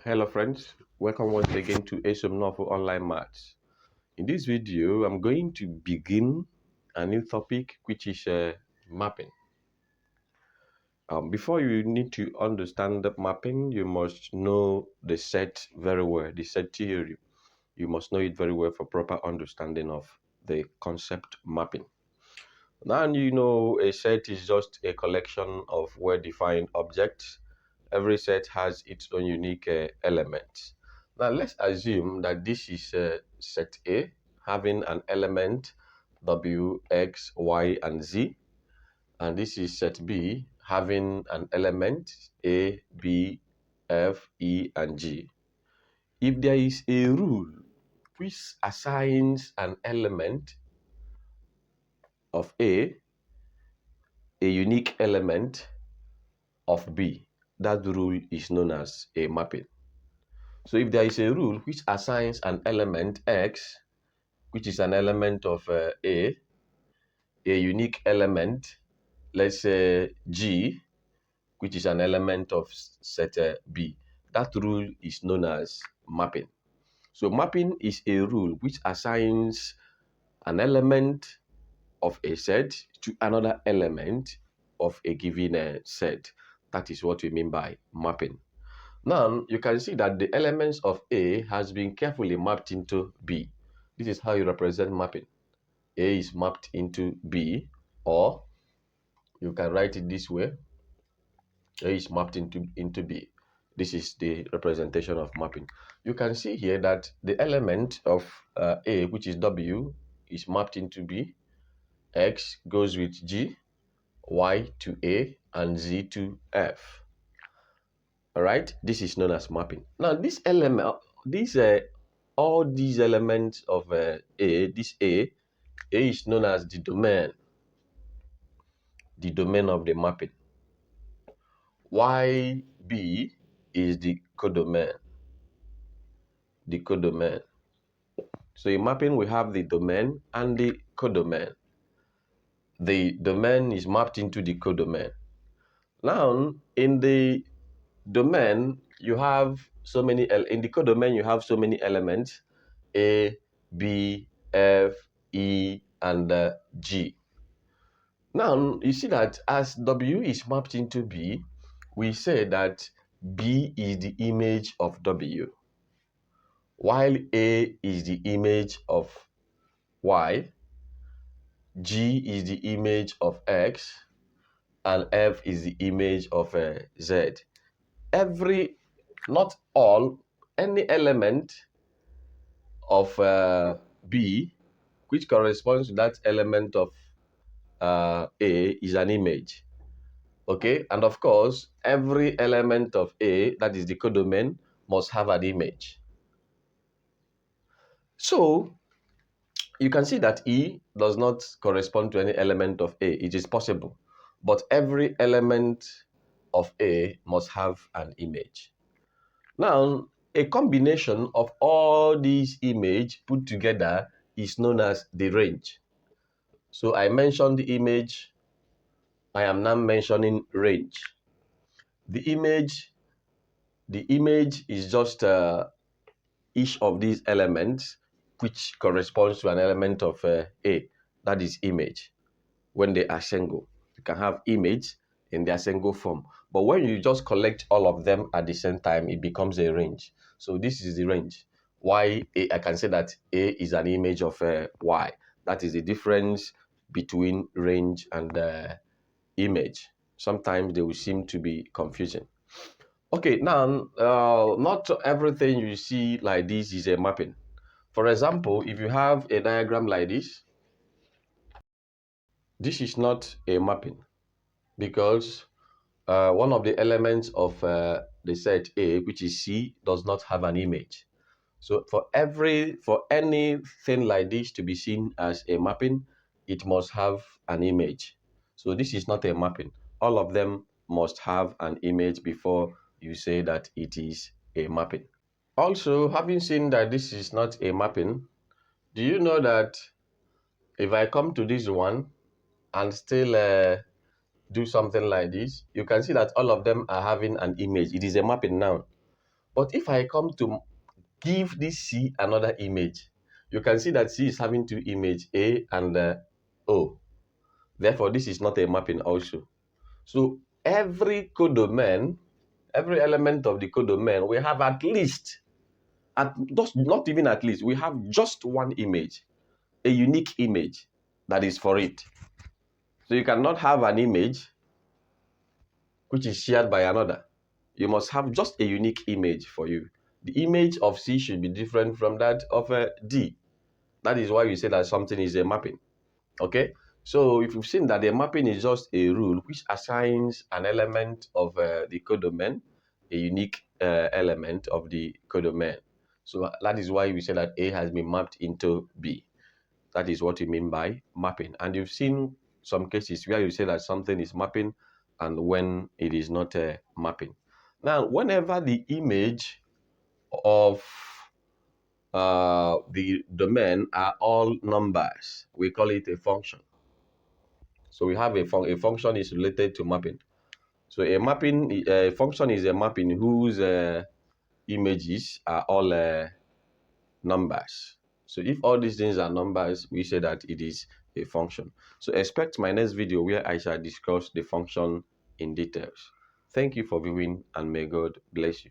Hello friends, welcome once again to ASOM Novel Online Maths. In this video, I'm going to begin a new topic which is mapping. Before you need to understand the mapping, you must know the set very well, the set theory. You must know it very well for proper understanding of the concept mapping. Now you know a set is just a collection of well-defined objects. Every set has its own unique elements. Now let's assume that this is set A having an element W, X, Y, and Z. And this is set B having an element A, B, F, E, and G. If there is a rule which assigns an element of A unique element of B, that rule is known as a mapping. So if there is a rule which assigns an element X, which is an element of A unique element, let's say G, which is an element of set B, that rule is known as mapping. So mapping is a rule which assigns an element of a set to another element of a given set. That is what we mean by mapping. Now, you can see that the elements of A has been carefully mapped into B. This is how you represent mapping. A is mapped into B, or you can write it this way. A is mapped into B. This is the representation of mapping. You can see here that the element of A, which is W, is mapped into B. X goes with G, Y to A, and Z to F. All right, this is known as mapping. Now, this element, all these elements of A is known as the domain of the mapping. YB is the codomain. So in mapping, we have the domain and the codomain. The domain is mapped into the codomain. Now, in the domain, you have so many, in the codomain, you have so many elements, A, B, F, E, and G. Now, you see that as W is mapped into B, we say that B is the image of W, while A is the image of Y, G is the image of X, and F is the image of Z. Not all, any element of B which corresponds to that element of A is an image. Okay, and of course, every element of A, that is the codomain, must have an image. So you can see that E does not correspond to any element of A. It is possible, but every element of A must have an image. Now, a combination of all these images put together is known as the range. So I mentioned the image. I am now mentioning range. The image is just each of these elements which corresponds to an element of A, that is image. When they are single, you can have image in their single form. But when you just collect all of them at the same time, it becomes a range. So this is the range. I can say that A is an image of Y. That is the difference between range and image. Sometimes they will seem to be confusing. Okay, now, not everything you see like this is a mapping. For example, if you have a diagram like this is not a mapping because one of the elements of the set A, which is C, does not have an image. So for anything like this to be seen as a mapping, it must have an image. So this is not a mapping. All of them must have an image before you say that it is a mapping. Also, having seen that this is not a mapping, do you know that if I come to this one and still do something like this, you can see that all of them are having an image. It is a mapping now. But if I come to give this C another image, you can see that C is having two images, A and O. Therefore, this is not a mapping also. So every codomain, every element of the codomain, we have at least, not even at least, we have just one image, a unique image that is for it. So you cannot have an image which is shared by another. You must have just a unique image for you. The image of C should be different from that of D. That is why we say that something is a mapping. Okay? So if you've seen that the mapping is just a rule which assigns an element of the codomain, a unique element of the codomain. So that is why we say that A has been mapped into B. That is what we mean by mapping. And you've seen some cases where you say that something is mapping and when it is not mapping. Now, whenever the image of the domain are all numbers, we call it a function. So we have a function is related to mapping. So a function is a mapping whose images are all numbers. So if all these things are numbers, we say that it is a function. So expect my next video where I shall discuss the function in details. Thank you for viewing and may God bless you.